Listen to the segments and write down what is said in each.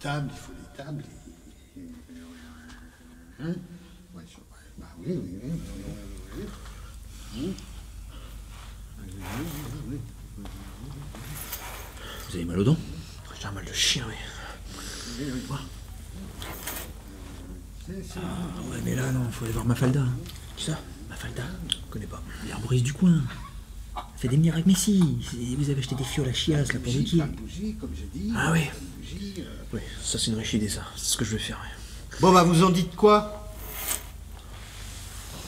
tables, il faut des tables. Hein? Ouais, bah oui, oui, oui, oui, oui. Vous avez mal aux dents? J'ai un mal de chien, oui. Ah ouais, mais là, non, faut aller voir Mafalda. Qui ça? Mafalda? Je connais pas. L'herboriste du coin. Elle fait des miracles, mais si. Vous avez acheté des fioles à chiasse, là, pour le qui? Ah oui. Oui, ça c'est une riche idée, ça. C'est ce que je vais faire, ouais. Bon, bah, vous en dites quoi?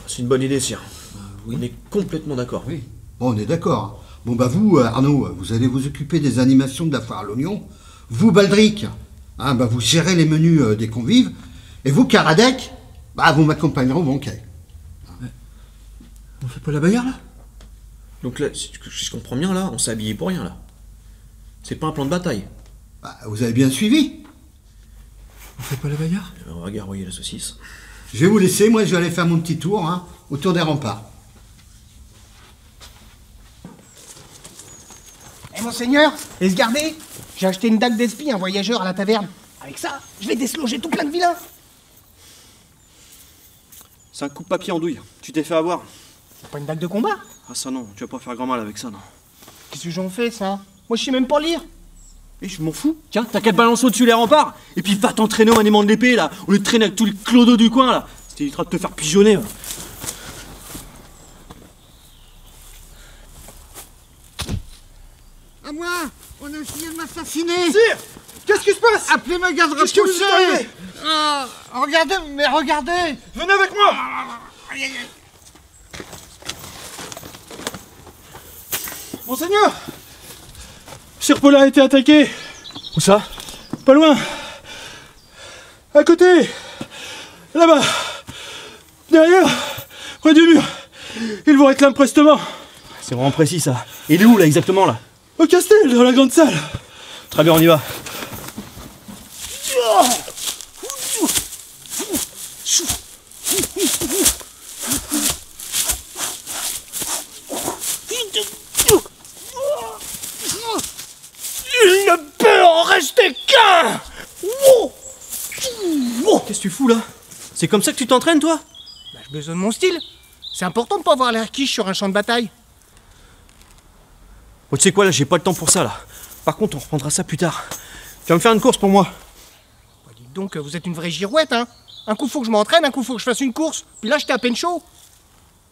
C'est une bonne idée, sire. Oui. On est complètement d'accord. Oui. Bon, on est d'accord. Bon, bah, vous, Arnaud, vous allez vous occuper des animations de la foire à l'oignon. Vous, Baldric, hein, bah, vous gérez les menus des convives. Et vous, Karadec, bah, vous m'accompagnerez au banquet. Ouais. On fait pas la bagarre, là? Donc là, si je comprends bien, là, on s'est habillé pour rien, là. C'est pas un plan de bataille. Bah, vous avez bien suivi. On fait pas la bagarre? On va garroyer la saucisse. Je vais vous laisser, moi je vais aller faire mon petit tour, hein, autour des remparts. Eh monseigneur, laisse garder. J'ai acheté une dague d'espie, un voyageur à la taverne. Avec ça, je vais désloger tout plein de vilains. C'est un coupe-papier en douille. Tu t'es fait avoir. C'est pas une dague de combat. Ah ça non, tu vas pas faire grand mal avec ça, non. Qu'est-ce que j'en fais, ça? Moi, je sais même pas lire. Et je m'en fous. Tiens, t'as qu'à te balancer au-dessus les remparts. Et puis va t'entraîner au maniement de l'épée, là. Au lieu de traîner avec tous les clodos du coin, là. Ça t'évitera de te faire pigeonner. À moi, on a essayé de m'assassiner. Sire, qu'est-ce qui se passe? Appelez ma garde Qu'est-ce que vous êtes arrivé? Regardez, mais regardez. Venez avec moi. Monseigneur, Sir Paulin a été attaqué. Où ça? Pas loin. À côté. Là-bas. Derrière. Près du mur. Il vous réclame prestement. C'est vraiment précis, ça. Il est où, là, exactement, là? Au castel, dans la grande salle. Très bien, on y va. Il ne peut en rester qu'un. Qu'est-ce que tu fous, là? C'est comme ça que tu t'entraînes, toi? Bah, j'ai besoin de mon style. C'est important de pas avoir l'air quiche sur un champ de bataille. Bon, tu sais quoi, là, j'ai pas le temps pour ça, là. Par contre, on reprendra ça plus tard. Tu vas me faire une course pour moi? Bah, dites donc, vous êtes une vraie girouette, hein. Un coup, faut que je m'entraîne, un coup, faut que je fasse une course. Puis là, j'étais à peine chaud.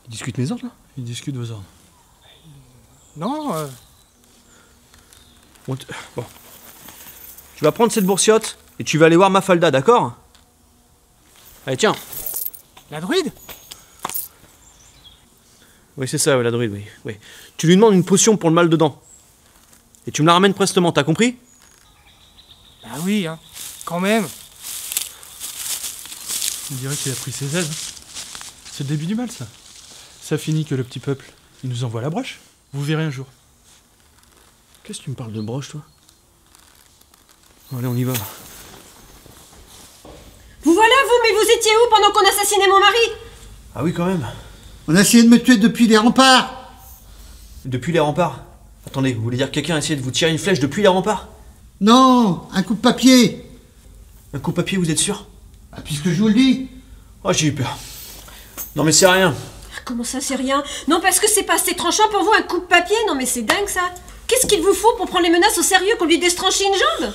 Il discute mes ordres, là? Il discute vos ordres. Non, Bon, bon. Tu vas prendre cette boursiotte et tu vas aller voir Mafalda, d'accord? Allez, tiens. la druide? Oui, c'est ça, ouais, la druide, oui. Oui. Tu lui demandes une potion pour le mal de dents. Et tu me la ramènes prestement, t'as compris? Bah oui, hein. Quand même. On dirait qu'il a pris ses ailes. C'est le début du mal, ça. Ça finit que le petit peuple, il nous envoie la broche. Vous verrez un jour. Qu'est-ce que tu me parles de broche, toi? Allez, on y va. Vous voilà, vous, mais vous étiez où pendant qu'on assassinait mon mari? Ah oui, quand même. On a essayé de me tuer depuis les remparts. Depuis les remparts? Attendez, vous voulez dire que quelqu'un a essayé de vous tirer une flèche depuis les remparts? Non, un coup de papier. Un coup de papier, vous êtes sûr? Ah, puisque je vous le dis. Oh, j'ai eu peur. Non, mais c'est rien. Comment ça, c'est rien? Non, parce que c'est pas assez tranchant pour vous, un coup de papier? Non, mais c'est dingue, ça. Qu'est-ce qu'il vous faut pour prendre les menaces au sérieux, qu'on lui destranche une jambe?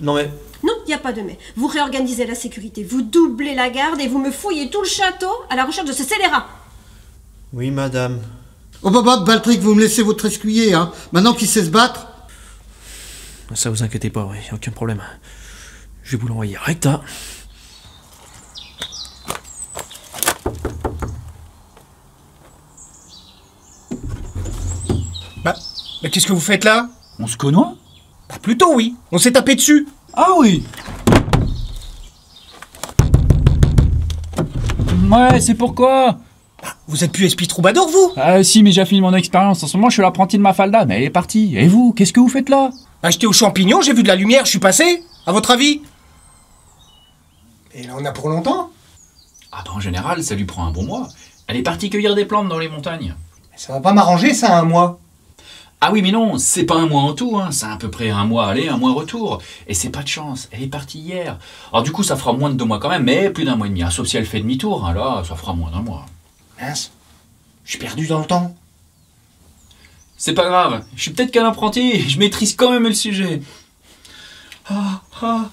Non, mais... Non, il n'y a pas de mais. Vous réorganisez la sécurité, vous doublez la garde et vous me fouillez tout le château à la recherche de ce scélérat. Oui, madame. Oh, bah, Baldric, vous me laissez votre escuyer, hein. Maintenant qu'il sait se battre. Ça vous inquiétez pas, oui, aucun problème. Je vais vous l'envoyer recta. Bah, qu'est-ce que vous faites là? On se connaît? Bah plutôt oui, on s'est tapé dessus. Ah oui. Ouais, c'est pourquoi. Vous êtes plus esprit troubadour, vous? Ah si, mais j'ai fini mon expérience. En ce moment, je suis l'apprenti de Mafalda, mais elle est partie. Et vous, qu'est-ce que vous faites là? Bah j'étais aux champignons, j'ai vu de la lumière, je suis passé. À votre avis? Et là on a pour longtemps? Ah bah en général, ça lui prend un bon mois. Elle est partie cueillir des plantes dans les montagnes. Ça va pas m'arranger ça, un mois. Ah oui, mais non, c'est pas un mois en tout, hein. C'est à peu près un mois aller, un mois retour. Et c'est pas de chance, elle est partie hier. Alors du coup, ça fera moins de 2 mois quand même, mais plus d'un mois et demi, hein. Sauf si elle fait demi-tour, hein. Là, ça fera moins d'1 mois. Mince, je suis perdu dans le temps. C'est pas grave, je suis peut-être qu'un apprenti, je maîtrise quand même le sujet. Bah,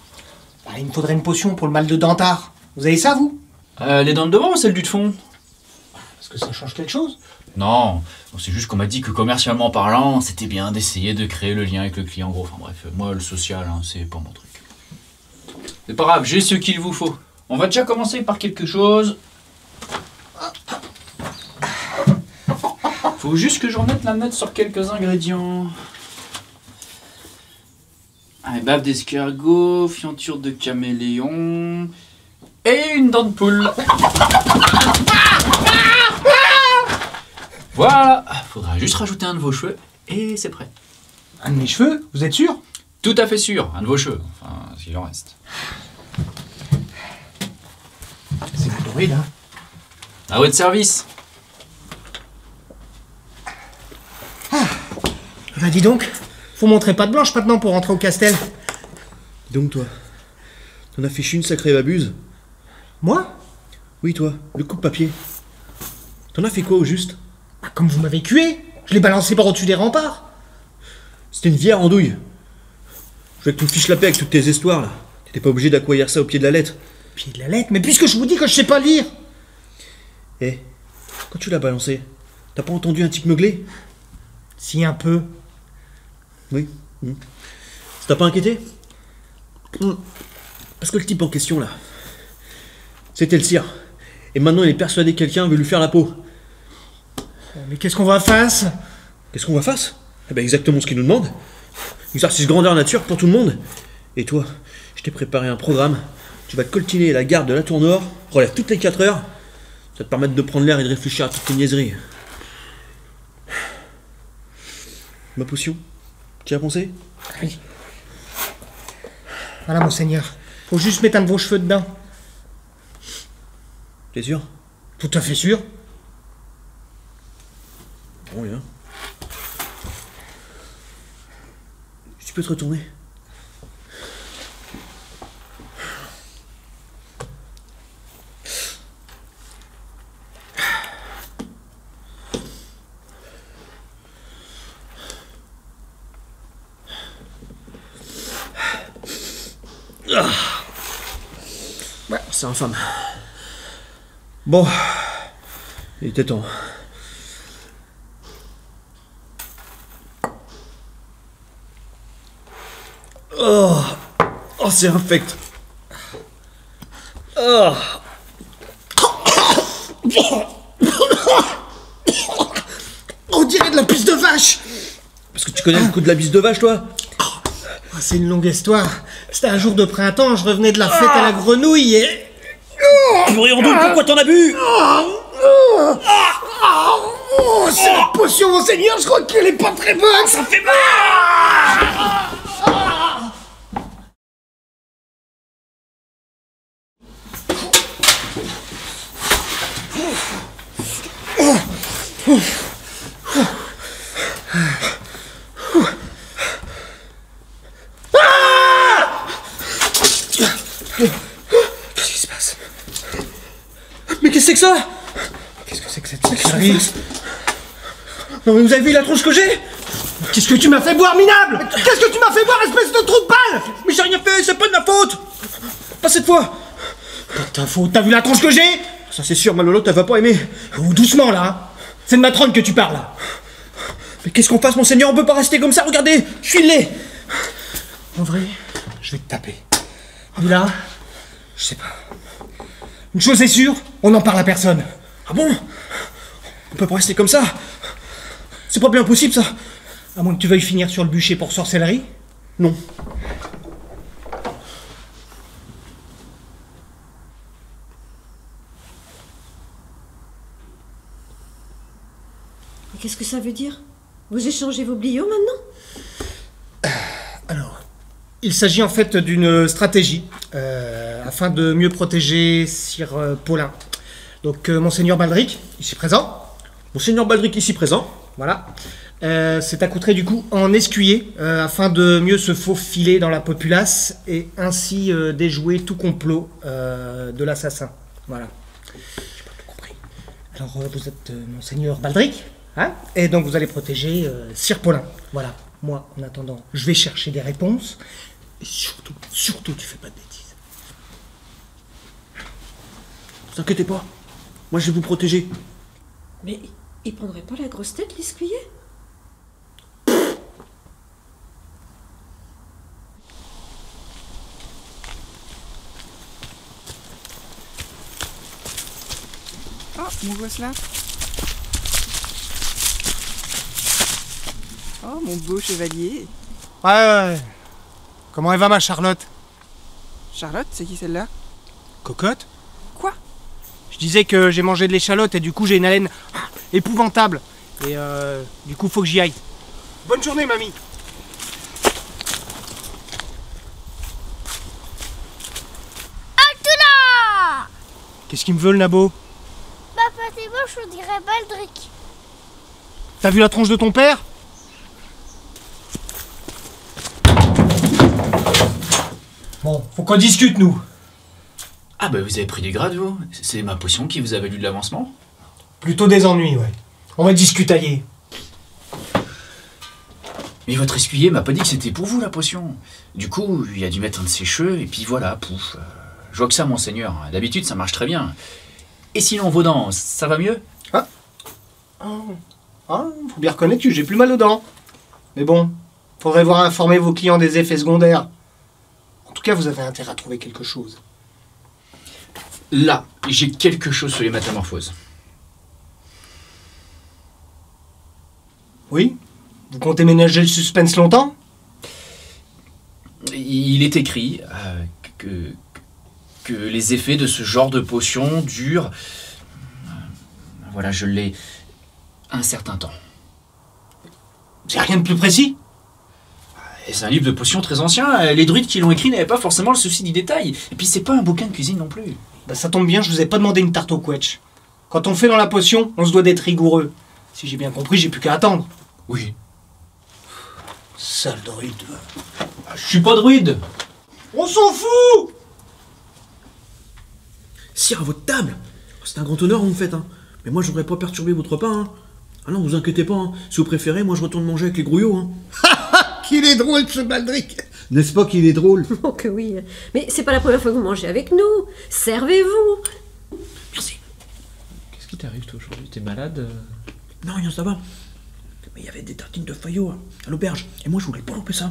il me faudrait une potion pour le mal de dentard. Vous avez ça, vous? Les dents de devant ou celles du fond? Est-ce que ça change quelque chose? Non, c'est juste qu'on m'a dit que commercialement parlant, c'était bien d'essayer de créer le lien avec le client, en gros. Enfin bref, moi, le social, hein, c'est pas mon truc. C'est pas grave, j'ai ce qu'il vous faut. On va déjà commencer par quelque chose. Faut juste que je remette la note sur quelques ingrédients. Un bave d'escargot, fienture de caméléon et une dent de poule. Voilà, faudra juste rajouter un de vos cheveux et c'est prêt. Un de mes cheveux? Vous êtes sûr? Tout à fait sûr, un de vos cheveux, enfin, s'il en reste. C'est adoré, là. À votre service. Bah dis donc, faut montrer patte blanche maintenant pour rentrer au castel. Donc toi, t'en as fichu une sacrée babuse. Moi? Oui toi, le coupe-papier. T'en as fait quoi au juste? Bah, comme vous m'avez cué, je l'ai balancé par au-dessus des remparts. C'était une vieille andouille. Je voulais que tu me fiches la paix avec toutes tes histoires là. T'étais pas obligé d'accoyer ça au pied de la lettre. Pied de la lettre? Mais puisque je vous dis que je sais pas lire. Eh, quand tu l'as balancé, t'as pas entendu un tic meugler? Si, un peu. Oui. Ça t'a pas inquiété? Parce que le type en question là, c'était le sire. Et maintenant il est persuadé que quelqu'un veut lui faire la peau. Mais qu'est-ce qu'on va face? Qu'est-ce qu'on va face? Eh ben exactement ce qu'il nous demande. Exercice grandeur nature pour tout le monde. Et toi, je t'ai préparé un programme. Tu vas te coltiner la garde de la Tour Nord, relève toutes les 4 heures. Ça va te permettre de prendre l'air et de réfléchir à toutes tes niaiseries. Ma potion, tu y as pensé? Oui. Voilà, monseigneur. Faut juste mettre un de vos cheveux dedans. T'es sûr? Tout à fait sûr. Bon, rien. Tu peux te retourner? Ouais, c'est infâme. Bon, il était temps. Oh, c'est infect. Oh. On dirait de la pisse de vache. Parce que tu connais le coup de la bise de vache, toi? C'est une longue histoire. C'était un jour de printemps, je revenais de la fête à la grenouille et... Purée en double, pourquoi t'en as bu? Oh, c'est la potion, monseigneur, je crois qu'elle est pas très bonne, ça fait mal. Qu'est-ce qui se passe? Mais qu'est-ce que c'est que ça? Qu'est-ce que c'est que cette sacrerie? Non mais vous avez vu la tronche que j'ai? Qu'est-ce que tu m'as fait boire, minable? Qu'est-ce que tu m'as fait boire, espèce de trou de balle? Mais j'ai rien fait, c'est pas de ma faute! Pas cette fois! Pas de ta faute, t'as vu la tronche que j'ai? Ça c'est sûr, Malolo, t'as pas aimé. Oh, doucement, là. C'est de ma trône que tu parles. Mais qu'est-ce qu'on fasse, monseigneur? On peut pas rester comme ça, regardez! Je suis le lait! En vrai, je vais te taper. Et là, je sais pas. Une chose est sûre, on n'en parle à personne. Ah bon? On peut pas rester comme ça? C'est pas bien possible, ça! À moins que tu veuilles finir sur le bûcher pour sorcellerie. Non. Mais qu'est-ce que ça veut dire? Vous échangez vos bliots maintenant? Alors, il s'agit en fait d'une stratégie afin de mieux protéger Sir Paulin. Donc, Monseigneur Baldric, ici présent. Monseigneur Baldric, ici présent. Voilà. C'est accoutré du coup en escuyer afin de mieux se faufiler dans la populace et ainsi déjouer tout complot de l'assassin. Voilà. J'ai pas tout compris. Alors vous êtes Monseigneur Baldric, hein, et donc vous allez protéger Sir Paulin. Voilà. Moi, en attendant, je vais chercher des réponses. Et surtout, tu fais pas de bêtises. Ne vous inquiétez pas. Moi, je vais vous protéger. Mais il prendrait pas la grosse tête, l'escuyer? Oh, mon Gosselin. Oh, mon beau chevalier. Ouais. Comment elle va, ma Charlotte? Charlotte, c'est qui celle-là? Cocotte? Quoi? Je disais que j'ai mangé de l'échalote et du coup j'ai une haleine épouvantable. Et du coup faut que j'y aille. Bonne journée, mamie. Altula! Qu'est-ce qu'il me veut, le nabo? Papa, t'es moche, on dirait Baldric. T'as vu la tronche de ton père? Bon, faut qu'on discute, nous. Ah bah vous avez pris du grade, vous? C'est ma potion qui vous a valu de l'avancement? Plutôt des ennuis, ouais. On va discutailler. Mais votre escuyer m'a pas dit que c'était pour vous, la potion. Du coup, il a dû mettre un de ses cheveux, et puis voilà, pouf. Je vois que ça, monseigneur. D'habitude, ça marche très bien. Et sinon, vos dents, ça va mieux? Faut bien reconnaître que j'ai plus mal aux dents. Mais bon, faudrait voir informer vos clients des effets secondaires. En tout cas, vous avez intérêt à trouver quelque chose. Là, j'ai quelque chose sur les métamorphoses. Oui? Vous comptez ménager le suspense longtemps? Il est écrit que les effets de ce genre de potion durent... voilà, je l'ai... un certain temps. C'est rien de plus précis? Et c'est un livre de potions très ancien. Les druides qui l'ont écrit n'avaient pas forcément le souci du détail. Et puis c'est pas un bouquin de cuisine non plus. Bah ça tombe bien, je vous ai pas demandé une tarte au quetch. Quand on fait dans la potion, on se doit d'être rigoureux. Si j'ai bien compris, j'ai plus qu'à attendre. Oui. Sale druide. Je suis pas druide. On s'en fout! Sire, à votre table. C'est un grand honneur, vous me faites, hein. Mais moi, je voudrais pas perturber votre repas, hein. Ah non, vous inquiétez pas, hein. Si vous préférez, moi je retourne manger avec les grouillots, hein. Qu'il est drôle, ce Baldric! N'est-ce pas qu'il est drôle? Oh que oui. Mais c'est pas la première fois que vous mangez avec nous. Servez-vous. Merci. Qu'est-ce qui t'arrive, toi, aujourd'hui? T'es malade? Non, rien, ça va. Mais il y avait des tartines de Fayot à l'auberge. Et moi, je voulais pas louper ça.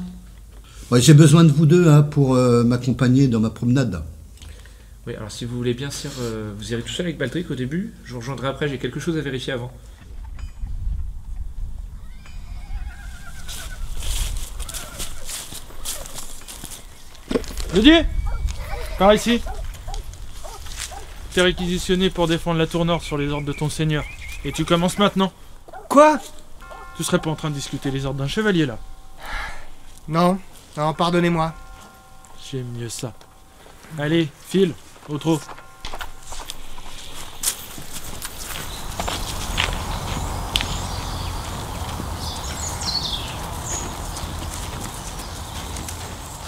Ouais, j'ai besoin de vous deux pour m'accompagner dans ma promenade. Oui, alors si vous voulez bien, sire, vous irez tout seul avec Baldric au début. Je vous rejoindrai après, j'ai quelque chose à vérifier avant. Didier, par ici. T'es réquisitionné pour défendre la tour nord sur les ordres de ton seigneur. Et tu commences maintenant. Quoi? Tu serais pas en train de discuter les ordres d'un chevalier, là? Non, pardonnez-moi. J'aime mieux ça. Allez, file, au trot.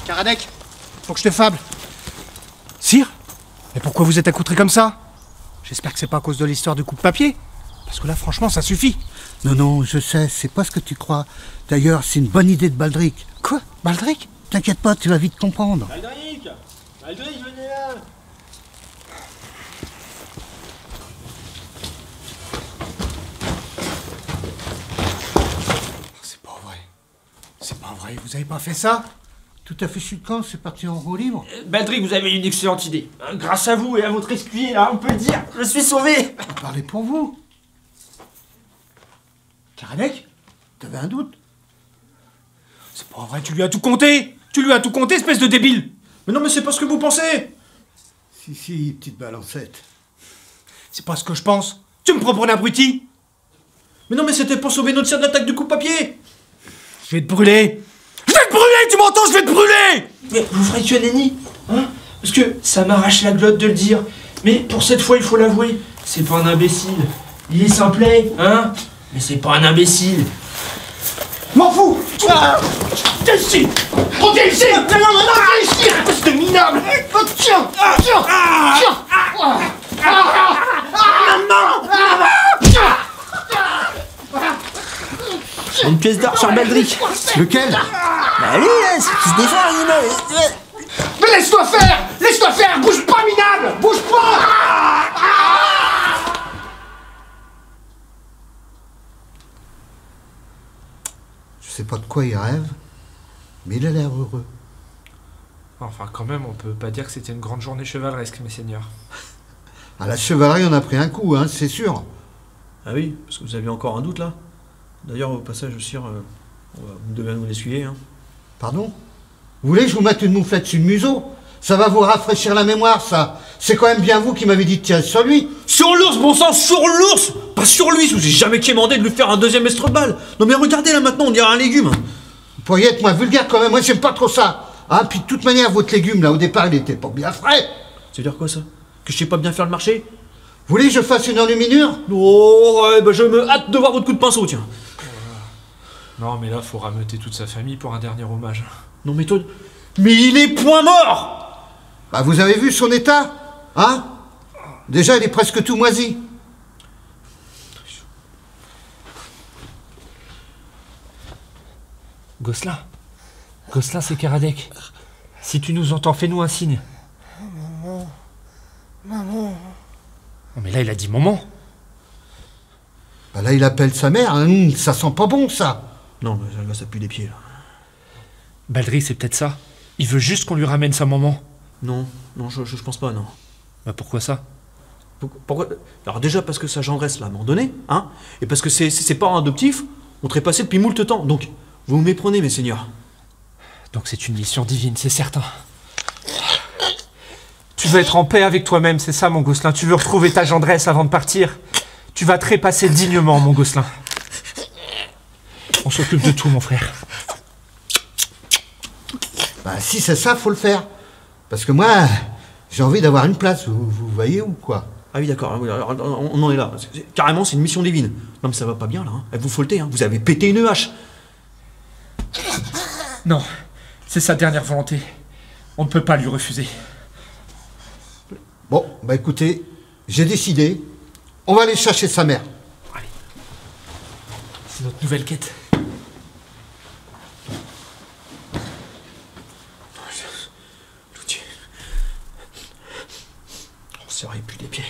Karadec, faut que je te fable. Sire? Mais pourquoi vous êtes accoutré comme ça? J'espère que c'est pas à cause de l'histoire du coupe-papier. Parce que là, franchement, ça suffit. Non, je sais, c'est pas ce que tu crois. D'ailleurs, c'est une bonne idée de Baldric. Quoi? Baldric? T'inquiète pas, tu vas vite comprendre. Baldric, venez là. C'est pas vrai, vous avez pas fait ça? Tout à fait quand c'est parti en roue libre. Baldric, vous avez une excellente idée. Grâce à vous et à votre escuyer, là, on peut le dire, je suis sauvé. Parlez pour vous. Karadec? T'avais un doute? C'est pas vrai, tu lui as tout compté! Tu lui as tout compté, espèce de débile! Mais non, mais c'est pas ce que vous pensez. Si, petite balancette. C'est pas ce que je pense. Tu me prends pour un abruti? Mais non, mais c'était pour sauver notre sire de l'attaque du coupe-papier. Je vais te brûler! Je vais te brûler, tu m'entends? Je vais te brûler! Mais vous ferez tuer Nenny, hein? Parce que ça m'arrache la glotte de le dire. Mais pour cette fois, il faut l'avouer, c'est pas un imbécile. Il est simplet, hein? Mais c'est pas un imbécile. M'en fous. Viens ici. Reviens ici. Non, viens ici, espèce de minable. Tiens. Une pièce d'or sur Baldric. Lequel? Bah allez, là, c'est qui se défend, animal. Mais laisse-toi faire. Bouge pas, minable. Bouge pas. Je sais pas de quoi il rêve, mais il a l'air heureux. Enfin, quand même, on peut pas dire que c'était une grande journée chevaleresque, mes seigneurs. À la chevalerie, on a pris un coup, hein, c'est sûr. Ah oui, parce que vous aviez encore un doute là. D'ailleurs, au passage, sire, vous devez nous l'essuyer. Hein. Pardon? Vous voulez que je vous mette une mouflette sur le museau? Ça va vous rafraîchir la mémoire, ça. C'est quand même bien vous qui m'avez dit de tirer sur lui. Sur l'ours, bon sang, sur l'ours. Pas sur lui, je vous ai jamais commandé de lui faire un deuxième estrobal. Non mais regardez là maintenant, on dirait un légume. Vous pourriez être moins vulgaire quand même, moi j'aime pas trop ça. Hein, puis de toute manière, votre légume, là, au départ, il était pas bien frais. C'est-à-dire quoi ça? Que je sais pas bien faire le marché? Vous voulez que je fasse une enluminure? Oh, ouais, bah je me hâte de voir votre coup de pinceau, tiens. Non, mais là, faut rameuter toute sa famille pour un dernier hommage. Non mais toi... Mais il est point mort. Bah vous avez vu son état? Hein? Déjà, il est presque tout moisi. Gosselin, c'est Karadec. Si tu nous entends, fais-nous un signe. Maman. Oh, mais là, il a dit maman. Bah là, il appelle sa mère, hein, ça sent pas bon, ça. Non, mais là, ça pue des pieds, là. Baldric, c'est peut-être ça. Il veut juste qu'on lui ramène sa maman. Non, je pense pas, non. Bah pourquoi ça? Pourquoi? Alors déjà parce que sa gendresse l'a abandonné, hein, et parce que ses parents adoptifs ont trépassé depuis moult temps, donc vous me méprenez, mes seigneurs. Donc c'est une mission divine, c'est certain. Tu veux être en paix avec toi-même, c'est ça, mon Gosselin. Tu veux retrouver ta gendresse avant de partir. Tu vas trépasser dignement, mon Gosselin. On s'occupe de tout, mon frère. Bah si c'est ça, faut le faire. Parce que moi, j'ai envie d'avoir une place, vous voyez ou quoi? Ah oui, d'accord, on en est là. Carrément, c'est une mission divine. Non mais ça va pas bien, là. Hein. Vous folletez, hein. Vous avez pété une hache. Non, c'est sa dernière volonté. On ne peut pas lui refuser. Bon, bah écoutez, j'ai décidé. On va aller chercher sa mère. Allez. C'est notre nouvelle quête. L'outil. On s'aurait pu les pieds.